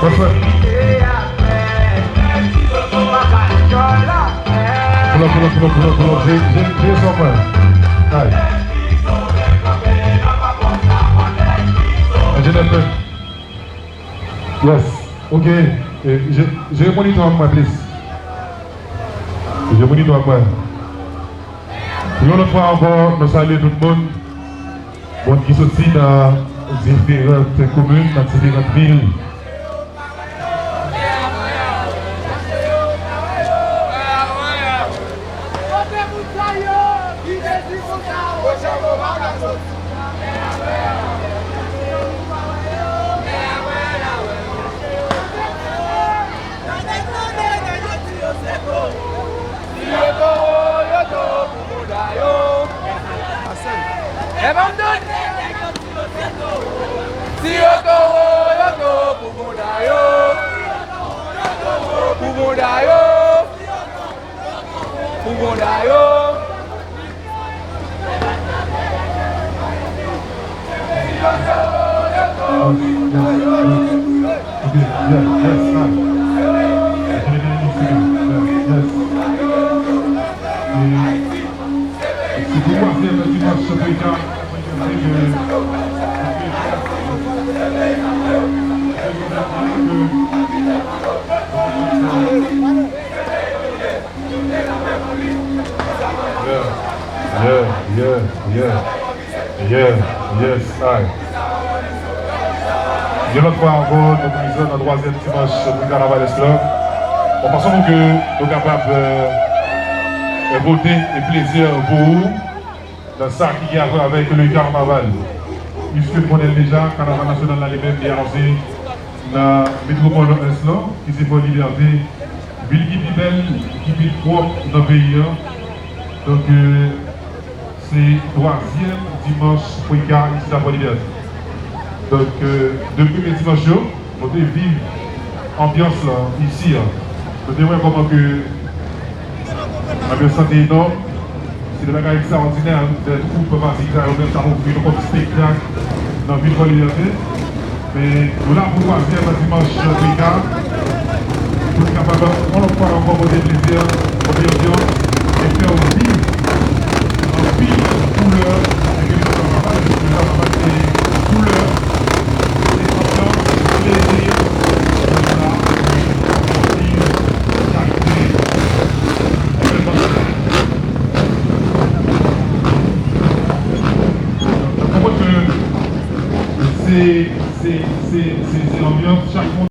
J'ai son frère. Aïe. Yes. Ok. J'ai répondu toi moi, please. J'ai répondu toi moi. Une autre fois encore, nous saluons tout le monde. Bon, qui sont aussi dans différentes communes, dans différentes villes. Yes, aye. Il y a notre fois encore, nous sommes dans le troisième dimanche du Carnaval Esclave. On pense que nous sommes capables de voter et plaisir pour vous dans ça qui a à voir avec le Carnaval. Puisque nous connaissons déjà, le Carnaval national dans les mêmes bien lancé dans la métropole Esclave, qui c'est pour liberté, ville qui est belle, qui est propre dans le pays. Donc, c'est troisième dimanche pour ici à Polybias. Donc, depuis le dimanche, on devait vivre l'ambiance ici. On devait voir comment que l'ambiance santé est énorme. C'est de la guerre extraordinaire des troupes basiques, même ça nous fait comme spectacle dans la ville de Polybias. Mais nous là pour le troisième dimanche pour ici. Pour être capable, on ne peut pas encore donner plaisir, ambiance et faire vivre. Couleur, et que nous avons passé couleur, les ambiances, plaisir, c'est l'ambiance, chaque monde